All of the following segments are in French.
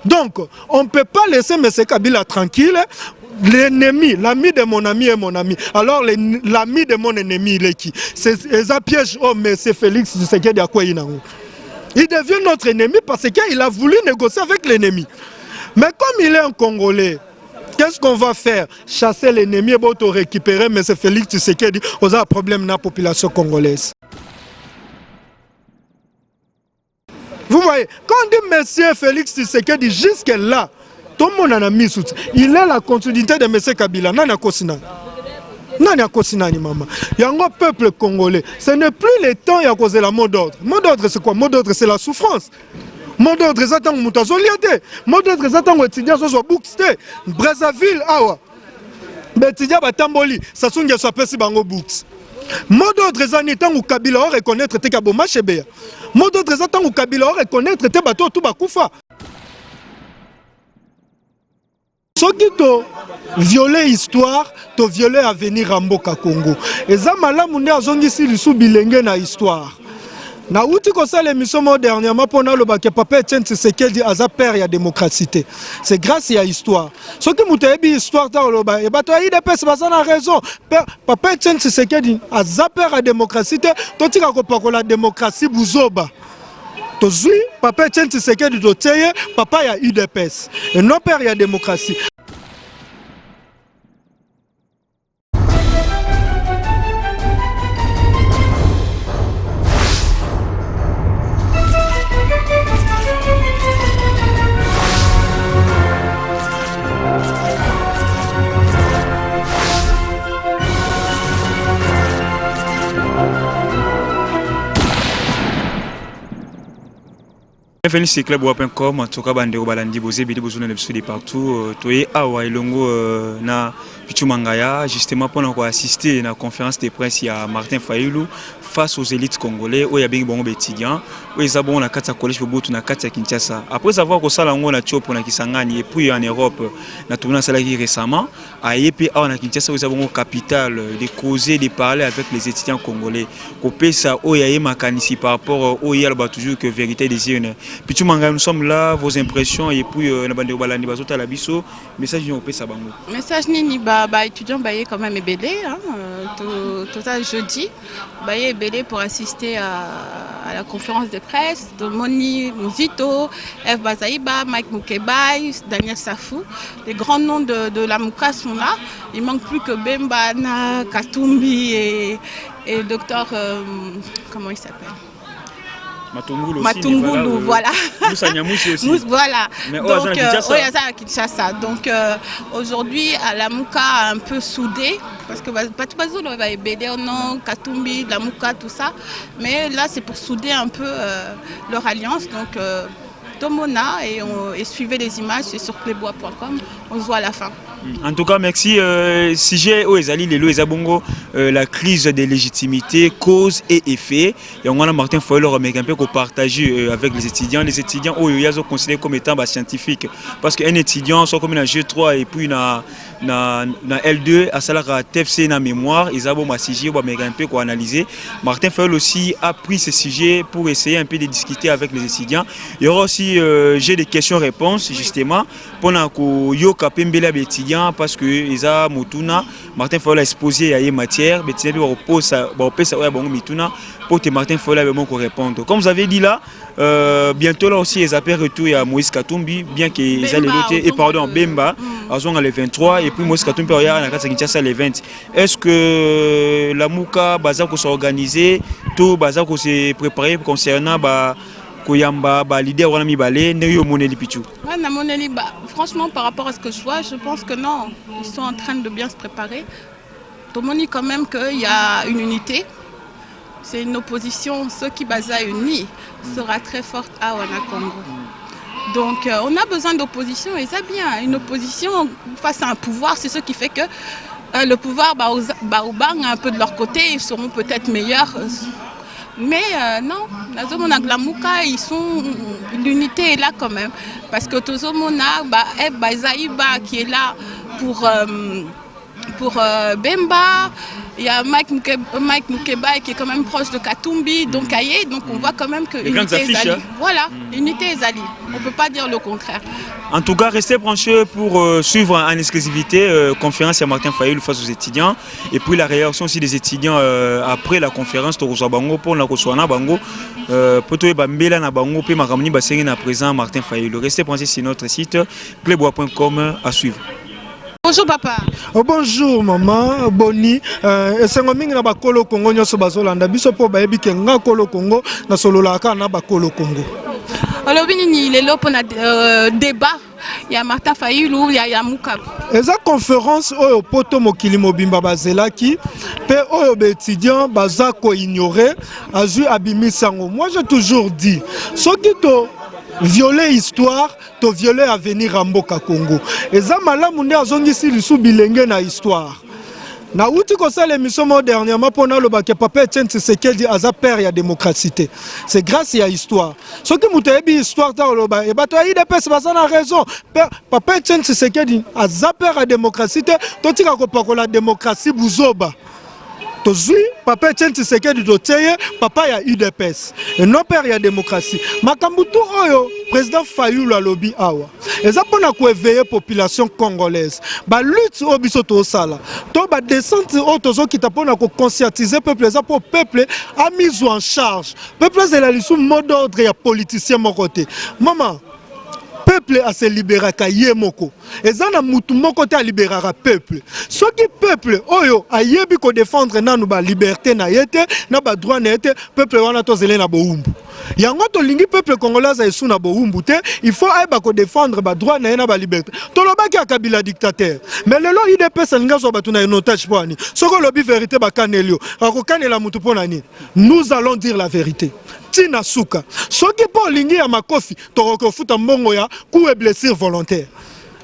Donc, on ne peut pas laisser M. Kabila tranquille. L'ennemi, l'ami de mon ami est mon ami. Alors, l'ami de mon ennemi, il est qui? C'est un piège. Oh, mais c'est Félix Tshisekedi à quoi il devient notre ennemi parce qu'il a voulu négocier avec l'ennemi. Mais comme il est un Congolais, qu'est-ce qu'on va faire? Chasser l'ennemi et pour récupérer M. Félix Tshisekedi. On a un problème dans la population congolaise. Vous voyez, quand on dit M. Félix Tshisekedi, jusque-là, tout le monde en a mis sous. Il est la continuité de M. Kabila. Nani Kosina. Nani Kosina ni maman. Il y a un peuple congolais. Ce n'est plus le temps de causer la mot d'ordre. Mot d'ordre, c'est quoi? Mot d'ordre, c'est la souffrance. Mot d'ordre, c'est attendre moutazo liade. Mot d'ordre, c'est attendre étudiant soit booksté. Brazzaville, awa. Bétidia batamboli. Ça sonne que soit pesi bango books. Mot d'ordre, c'est attendre ou Kabila reconnaître te kaboma chebea. Mot d'ordre, c'est attendre ou Kabila reconnaître te bateau tout bakufa. Soki to violer histoire, to violer avenir à Mboka Congo. Et ça malamu ne azongisi lisu bilenge na histoire. Na uti ko ça l'émission dernièrement pour na loba ke papa Etienne Tshisekedi aza père ya démocratie. C'est grâce à histoire. Soki mutebi histoire ta loba e bato IDPS bazana raison. Papa Etienne Tshisekedi aza père ya démocratie to tika ko pakola démocratie buzoba. Tozui papa Etienne Tshisekedi to teye papa ya UDPS et non père ya démocratie. Bienvenue sur club.com. En tout cas, bandeko balandi bozé bidi bozuna de partout. Toye awa ilongo na Pichumangaya justement pour assister à la conférence de presse à Martin Fayulu face aux élites congolais où il y a bien bon étudiants où ils ont la carte à collège pour bout na carte à Kinshasa. Après avoir que ça lango na tio pour na Kisangani et puis en Europe na tourné ça récemment à Yepi à Kinshasa où avons capitale de causer de parler avec les étudiants congolais. Copé ça où il y a makanisi par rapport où il y a toujours que vérité des yeux. Pichumangaya, nous sommes là, vos impressions et puis na bande balandi bazota la biso message ni opé ça bango. Message ni ba étudiants ba quand même ébélé hein tout ça jeudi ba ébélé pour assister à la conférence de presse de Moni Muzito, F Bazaïba, Mike Mukebai, Daniel Safou. Les grands noms de la Mouka sont là. Il manque plus que Bemba, Na, Katumbi et docteur comment il s'appelle? Matungulu, voilà. Moussa Nyamouchi aussi. Voilà. Mais donc, Kinshasa. Donc aujourd'hui, la Mouka un peu soudée, parce que Patoubazo va aider non, Katumbi, la Mouka, tout ça. Mais là, c'est pour souder un peu leur alliance. Donc Tomona et suivez les images sur playbois.com. On se voit à la fin. En tout cas, merci. Sujet où Ezali Lelo Ezabongo, la crise de légitimité, cause et effet. Et on a Martin Fayulu remet un peu qu'on partage avec les étudiants. Les étudiants, ils sont considérés comme étant scientifiques. Parce qu'un étudiant, soit comme un G3 et puis na L2, à Salara TFC na mémoire, ils ont un sujet un peu qu'on analyser. Martin Fayulu aussi a pris ce sujet pour essayer un peu de discuter avec les étudiants. Il y aura aussi j'ai des questions-réponses justement pendant que yo kapembele étudiants parce que ils mutuna Martin Fayulu a exposé à une matière mais tu dois poser ça ouais bon mituna pour que Martin Fayulu bon répondre. Comme vous avez dit là bientôt là aussi ils appellent retour à Moïse Katumbi bien qu'ils allaient l'autre et pardon Bemba azonga le 23 et puis Moïse Katumbi il y a na Kinshasa le 20. Est-ce que la Mouka baza ko s'organiser tout baza ko se préparer concernant Koyamba, leader wana mibale neyo moneli pichu. Franchement par rapport à ce que je vois, je pense que non, ils sont en train de bien se préparer. Tout le monde dit quand même qu'il y a une unité. C'est une opposition, ceux qui Baza unis sera très forte à Wana-Congo. Donc on a besoin d'opposition et ça bien, une opposition face à un pouvoir, c'est ce qui fait que le pouvoir un peu de leur côté, ils seront peut-être meilleurs. Mais non, la Mouka, ils sont l'unité est là quand même parce que Tozomona Bazaïba qui est là pour Bemba Il y a Mike Mukeba qui est quand même proche de Katumbi, donc Aye, donc on voit quand même que l'unité est alliée. Voilà, l'unité est alliée. On ne peut pas dire le contraire. En tout cas, restez branchés pour suivre en exclusivité conférence à Martin Fayulu face aux étudiants et puis la réaction aussi des étudiants après la conférence de Bango pour la Roswana Bango. Poto Bambela na Bango puis Maramni Basengi na présent Martin Fayulu. Restez branchés sur notre site playboy.com à suivre. Bonjour papa. Oh, bonjour maman, boni. Esengo mingi na bakolo Congo nyoso bazolanda biso po bayebi ke nga kolo Congo na sololaka na bakolo Congo. Alors il est là pour un débat. Il y a Martin Fayulu, il y a Mukaba. Et cette conférence oyo poto mokili mobimba bazelaki pe oyo étudiants baza ko ignorer azu abimisango. Moi j'ai toujours dit ce qui to violer histoire, to violer avenir à Mboka Congo. Et ça malamu nde azongisi lisu bilenge na histoire. Na uti ko ça l'émission dernièrement pour na lobake papa Etienne Tshisekedi aza père ya démocratie. C'est grâce à histoire. Ce que mutebi histoire ta loba e bato aide pesa bazana raison. Papa Etienne Tshisekedi aza père ya démocratie to tika ko pakola démocratie buzoba. Tozui papa Etienne Tshisekedi doteye papa ya UDPS et non père ya démocratie. Makambutu oyo président Fayulu alobi awa. Eza pona ko éveiller population congolaise. Ba lutte o biso to sala. To ba descente o tozo kita pona ko conscientiser peuple eza pour peuple a mis en charge. Peuple c'est la lisu mot d'ordre ya politicien mon côté. Maman peuple a se libérer kaye moko. Ezana mutu moko te a libérer peuple. Ce qui peuple oyo a yebi ko défendre nanu ba liberté na yete na ba droit na yete peuple wana to zele na boumbu. Yango to lingi peuple congolais a esu na boumbu te, il faut aiba ko défendre ba droit na ba liberté. To lobaki a Kabila dictateur. Mais lelo IDPS nga zo batu na otage poani. Soko lobi vérité ba kanelio. Ako kanela mutu ponani. Nous allons dire la vérité. Tina Souka. Ce qui peut lingi à ma kofi, to futa mbongo ya coup et blessure volontaire.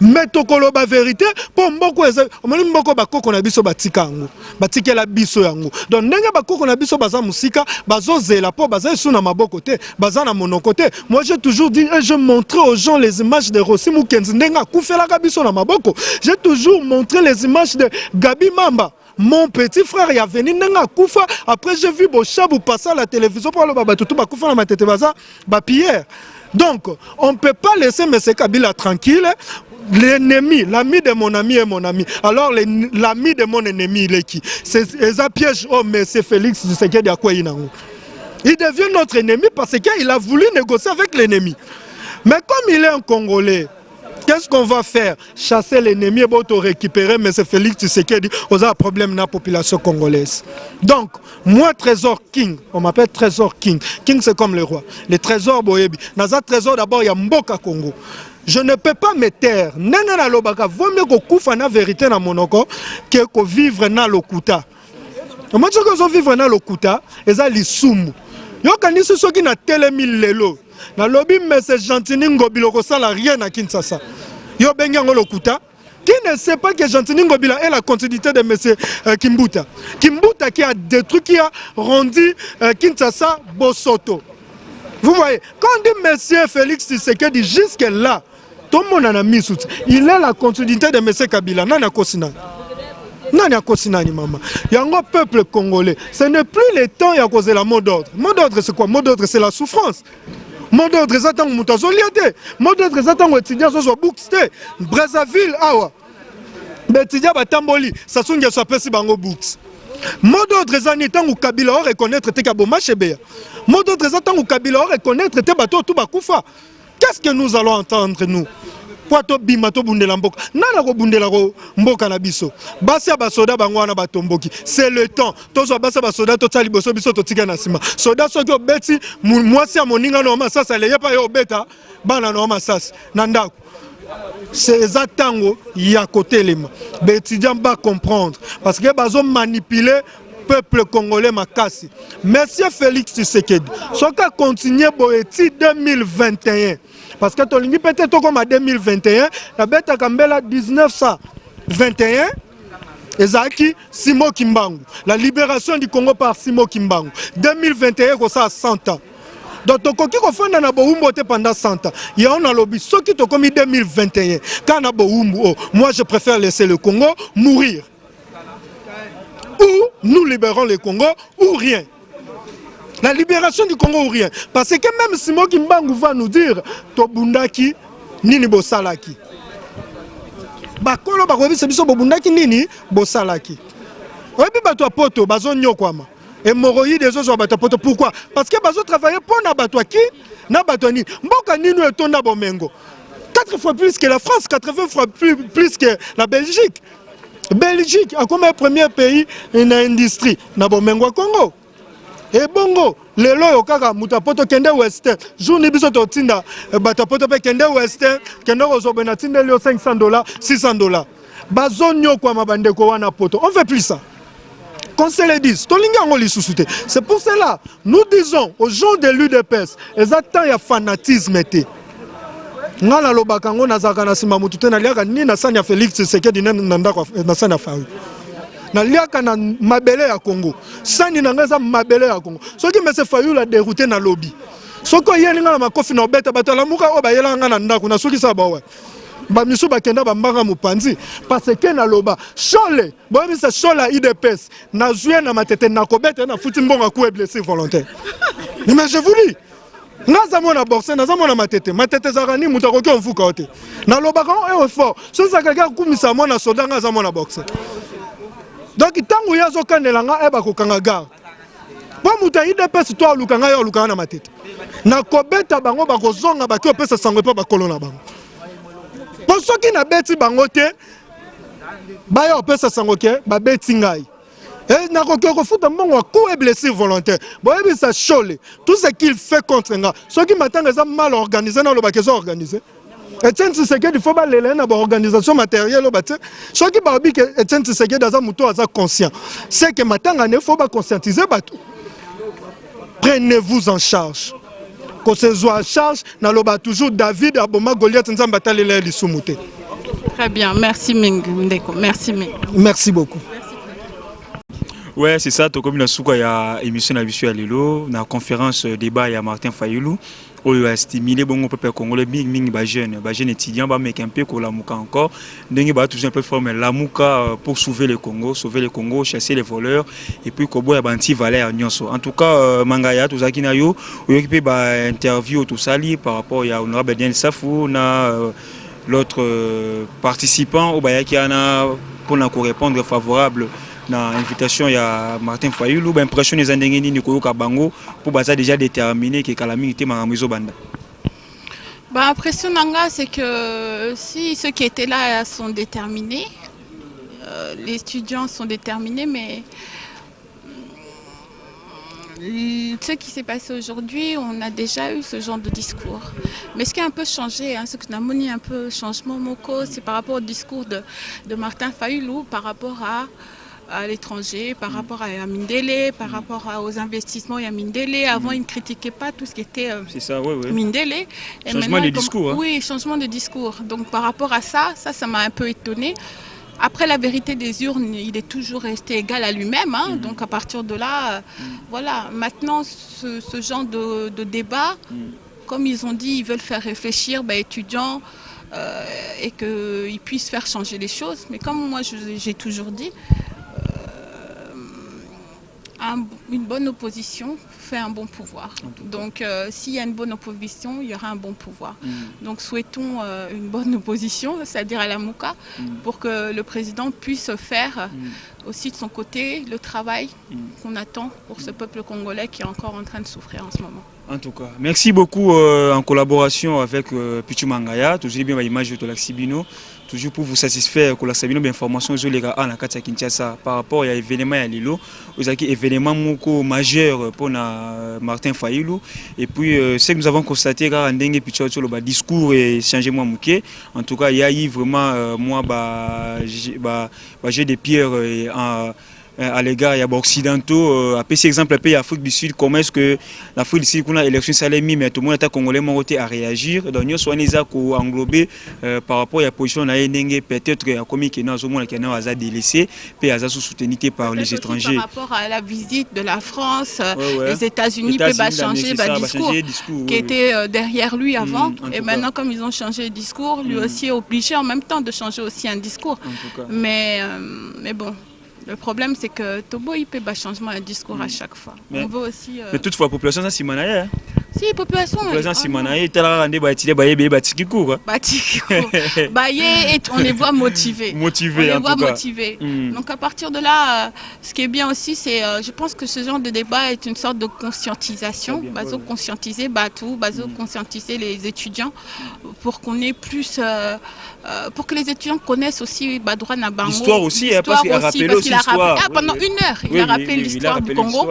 Mais to koloba vérité pour mboko eza, omoni mboko bakoko na biso batika yango. Batikela biso yango. Donc ndenge bakoko na biso baza musika, bazozela po baza suna maboko te, baza na monoko te. Moi j'ai toujours dit et je montrais aux gens les images de Rossi Mukenzi ndenga kufela ka biso na maboko. J'ai toujours montré les images de Gabi Mamba. Mon petit frère est venu nanga kufa. Après j'ai vu Bochabou passer à la télévision pour le baba tout ba kufa na matete baza ba Pierre. Donc on ne peut pas laisser M. Kabila tranquille. L'ennemi, l'ami de mon ami est mon ami. Alors l'ami de mon ennemi il est qui? C'est un piège. Oh mais c'est Félix Tshisekedi à quoi il devient notre ennemi parce qu'il a voulu négocier avec l'ennemi. Mais comme il est un Congolais, qu'est-ce qu'on va faire? Chasser l'ennemi et pour récupérer M. Félix Tshisekedi aux un problème dans la population congolaise. Donc, moi, Trésor King, on m'appelle Trésor King. King, c'est comme le roi. Le trésor Boyebi. Dans un trésor, d'abord, il y a Mboka Congo. Je ne peux pas me taire. Nana lobaka, vaut mieux que koufa na vérité na monoko que vivre na lokuta. Moi, je veux vivre na lokuta, et ça l'isumu. Yo kanisi soki na telemil lelo. Na lobby mais c'est Gentini Ngobila ko sala rien à Kinshasa. Yo bengango lokuta. Qui ne sait pas que Gentini Ngobila est la continuité de monsieur Kimbuta. Kimbuta qui a détruit, qui a rendu Kinshasa Bosoto. Vous voyez, quand on dit monsieur Félix Tshisekedi jusque là, tout le monde en a mis sous. Il est la continuité de monsieur Kabila. Nana Kosina. Nana Kosina ni maman. Il y a un peuple congolais. Ce n'est plus le temps à cause de la mot d'ordre. Mot d'ordre c'est quoi? Mot d'ordre c'est la souffrance. Mot d'ordre c'est attendre mutazo liate. Mot d'ordre c'est attendre étudiants soit booksté. Brazzaville awa. Étudiants batamboli, ça songe soit pesi bango books. Mot d'ordre c'est attendre ou Kabila reconnaître te kaboma chebea. Mot d'ordre c'est attendre ou Kabila reconnaître te bato tout bakufa. Qu'est-ce que nous allons entendre nous? Poato bimato bundela mboka. Nana ko bundela ko mboka na biso. Basi ya basoda bangwana batomboki. C'est le temps. Tozo basi basoda to tsali boso biso to tika na sima. Soda soki obeti mwasi ya moninga no masasa le yepa yo beta bana no masasa. Nandako. C'est tango ya kotelema. Be étudiants ba comprendre parce que bazo manipuler peuple congolais makasi. Monsieur Félix Tshisekedi, soka continuer boeti 2021. Parce que Tolingi peut-être comme en 2021, la bête à Kambela 1921, Ezaki Simo Kimbangu. La libération du Congo par Simo Kimbangu. 2021, ça a 100 ans. Donc, tu as fait un boumbo pendant 100 ans. Il y a un lobby. Ce qui est comme 2021, quand on a boumbo, moi je préfère laisser le Congo mourir. ou nous libérons le Congo ou rien. La libération du Congo ou rien. Parce que même Simon Kimbangu va nous dire Tobundaki nini bosalaki. Bakolo bakobi sebiso bobundaki nini bosalaki. Oyebi bato poto bazo nyokwama. Hémorroïde des autres bato poto. Pourquoi? Parce que bazo travailler pour na bato ki na bato ni. Mboka nini etonda bomengo. 4 fois plus que la France, 80 fois plus que la Belgique. Belgique a comme premier pays en industrie na bomengo Congo. Et bongo, les lois au kaka mutapoto kende western. Journée biso totinda batapoto pe kende western, kende ozobena tinda lio $500, $600. Bazonyo kwa mabandeko wana poto. On fait plus ça. Qu'on se le dise, c'est pour cela, nous disons aux gens de l'UDPS, exactement il y a fanatisme. Ngala lobakango nazaka na simba mutu tena liaka ni na sanya Félix Tshisekedi na ndako na sanya fawi. Na liaka na mabele ya Congo. Sani na ngeza mabele ya Congo. Soki mese Fayulu dérouté na lobby. Soko yeli ngala makofi na obeta batala muka oba yela ngana ndako na soki sa bawa. Ba misu bakenda ba mbanga mupanzi parce que na loba chole bo mi se chola IDPS na zuye na matete na kobeta na futi mbonga ku blessé volontaire. Mais je vous dis naza mona boxe naza mona matete zakani mutu akoki onfuka ote na lobaka e fort so zakaka kumisa mona soda ngaza mona boxe donc tangu yazo kanelanga eba kokanga gar bo mutu IDPS to alukanga yo alukanga na matete na kobeta bango bakozonga baki opesa sango pa bakolo na bango po soki na beti bango te baya opesa sango ke babeti ngai. Et n'a aucun foot mon coup est blessé volontaire. Bon, et ça chole. Tout ce qu'il fait contre nga. Ceux qui m'attendent les mal organisés dans le bac ils ont organisé. Et tiens c'est que il faut pas les laisser dans organisation matérielle au bâtiment. Ceux qui babi que tiens c'est que dans un mouton à conscient. C'est que maintenant il faut pas conscientiser bateau. Prenez-vous en charge. Qu'on se soit en charge dans le bas toujours David Aboma Goliath nous battre les soumoutés. Très bien, merci Ming Ndeko. Merci Ming. Merci beaucoup. Ouais, c'est ça, comme la souka ya émission na bisu ya lelo na conférence débat ya Martin Fayulu oyo a stimulé bongo peuple congolais ming ba jeune étudiant ba mec un peu ko la muka encore ndenge ba toujours un peu former la muka pour sauver le Congo, chasser les voleurs et puis ko boya banti valeur nyonso. En tout cas mangaya to zakina yo oyo ki pe ba interview tout sali par rapport ya honorable Daniel Safou na l'autre participant au baya qui ana pour na répondre favorable na invitation ya Martin Fayulu ba impression les andengeni ni koyoka bango pour baza déjà déterminé que calamité mangamizo banda. Bah impression nanga c'est que si ceux qui étaient là sont déterminés, les étudiants sont déterminés, mais ce qui s'est passé aujourd'hui, on a déjà eu ce genre de discours. Mais ce qui a un peu changé, ce que nous a un peu changement moko, c'est par rapport au discours de Martin Fayulu par rapport à l'étranger, par rapport à Mindele, par rapport aux investissements à Mindele. Avant, il ne critiquait pas tout ce qui était Mindele. Changement de discours. Hein. Oui, changement de discours. Donc par rapport à ça m'a un peu étonné. Après, la vérité des urnes, il est toujours resté égal à lui-même. Hein. Donc à partir de là, voilà. Maintenant, ce genre de débat, comme ils ont dit, ils veulent faire réfléchir étudiants et qu'ils puissent faire changer les choses. Mais comme moi, j'ai toujours dit, une bonne opposition fait un bon pouvoir. Donc s'il y a une bonne opposition, il y aura un bon pouvoir. Donc souhaitons une bonne opposition, c'est-à-dire à la Mouka, pour que le président puisse faire aussi de son côté le travail qu'on attend pour ce peuple congolais qui est encore en train de souffrir en ce moment. En tout cas, merci beaucoup en collaboration avec Pichu Mangaya, toujours bien l'image de Laxibino, toujours pour vous satisfaire que Laxibino d'informations sur les gars à la Katia Kinshasa par rapport à l'événement à Lilo, vous avez événement majeur pour Martin Fayulu et puis ce que nous avons constaté quand Ndenge Pichu sur le discours et changement mouké, en tout cas il y a eu vraiment moi j'ai des pierres à l'égard des occidentaux à petit exemple pays Afrique du Sud comment est-ce que l'Afrique du Sud qu'on a élection salami mais tout le monde est congolais monté à réagir donc nous sommes englobés par rapport à la position na ndenge peut-être comme qui dans au monde qui a été délaissé puis a soutenu par les étrangers par rapport à la visite de la France les États-Unis peut changer discours qui était derrière lui avant et maintenant comme ils ont changé de discours lui aussi est obligé en même temps de changer aussi un discours mais bon Le problème, c'est que Tobo, il peut pas changement de discours à chaque fois. On veut aussi. Mais toutefois, la population, ça, c'est Manaï. Si, population. La population, c'est Manaï. Tel rendez Baïtilé, Baïé, Batikikou. Baïé, on les voit motivés. Motivés, en tout cas. On les voit motivés. Donc, à partir de là, ce qui est bien aussi, c'est. Je pense que ce genre de débat est une sorte de conscientisation. Bazo conscientiser Batou, Bazo conscientiser les étudiants pour qu'on ait plus. Pour que les étudiants connaissent aussi Badouane Nabango. L'histoire aussi, parce qu'il a rappelé aussi l'histoire. Pendant une heure, il a rappelé l'histoire du Congo.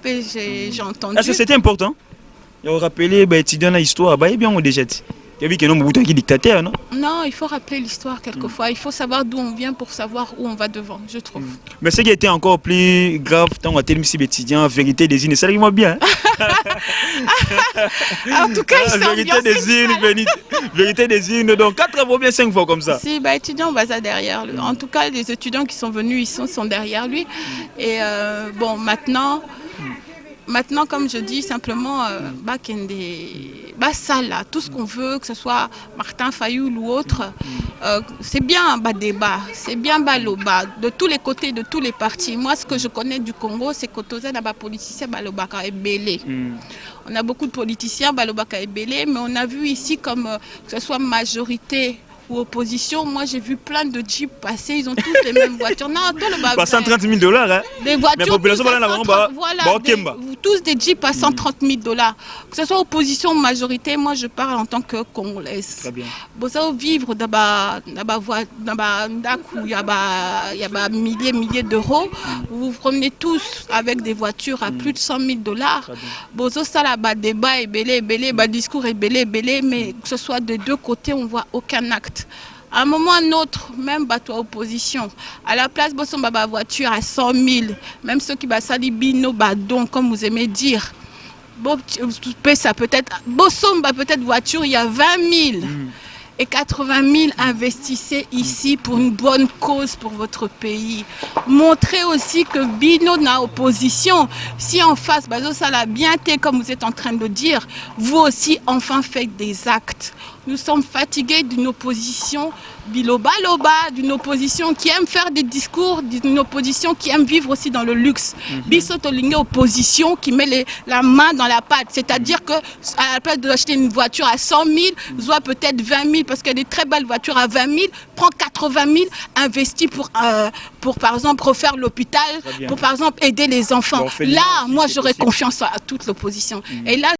J'ai entendu. Ah, c'était important. Il a rappelé les étudiants l'histoire. Il y a bien déjà. Il y a vu qu'il y a un Mobutu qui est dictateur, non? Non, il faut rappeler l'histoire quelquefois. Il faut savoir d'où on vient pour savoir où on va devant, je trouve. Mais ce qui était encore plus grave, tant qu'on a été étudiant, vérité des îles, ça arrive bien. En tout cas, il s'est vérité des îles, donc 4 fois bien 5 fois comme ça. Si, étudiant, on va ça derrière lui. En tout cas, les étudiants qui sont venus ici sont derrière lui. Et bon, Maintenant, comme je dis, simplement, ça là, tout ce qu'on veut, que ce soit Martin Fayoul ou autre, c'est bien un débat, c'est bien loba, de tous les côtés, de tous les partis. Moi, ce que je connais du Congo, c'est qu'autozen a politicien balobaka et belé. On a beaucoup de politiciens balobaka et belé, mais on a vu ici comme que ce soit majorité ou opposition, moi j'ai vu plein de jeeps passer, ils ont tous les mêmes voitures. Non, tout le bas. 130 000 $, hein. Des voitures. Mais la population, tous des jeeps à 130 000 $. Que ce soit opposition ou majorité, moi je parle en tant que Congolaise. Très bien. Vous vivre dans il y a milliers d'euros. Vous vous promenez tous avec des voitures à plus de 100 000 $. Bozo ça là-bas, débat est belé, discours est belé, mais que ce soit des deux côtés, on voit aucun acte. À un moment ou à un autre, même bateau opposition, à la place de ma voiture à 100 000, même ceux qui sali bino badon, comme vous aimez dire, ça peut-être, peut-être voiture, il y a 20 000. Et 80 000 investissez ici pour une bonne cause pour votre pays. Montrez aussi que Bino n'a opposition. Si en face, ça l'a bien été, comme vous êtes en train de dire, vous aussi, enfin, faites des actes. Nous sommes fatigués d'une opposition biloba-loba, d'une opposition qui aime faire des discours, d'une opposition qui aime vivre aussi dans le luxe. Bissotolingue opposition qui met la main dans la pâte. C'est-à-dire qu'à la place d'acheter une voiture à 100 000, soit peut-être 20 000, parce qu'il y a des très belles voitures à 20 000, prend 80 000, investit pour par exemple, refaire l'hôpital, pour par exemple aider les enfants. Là, moi, j'aurais confiance à toute l'opposition. Et là,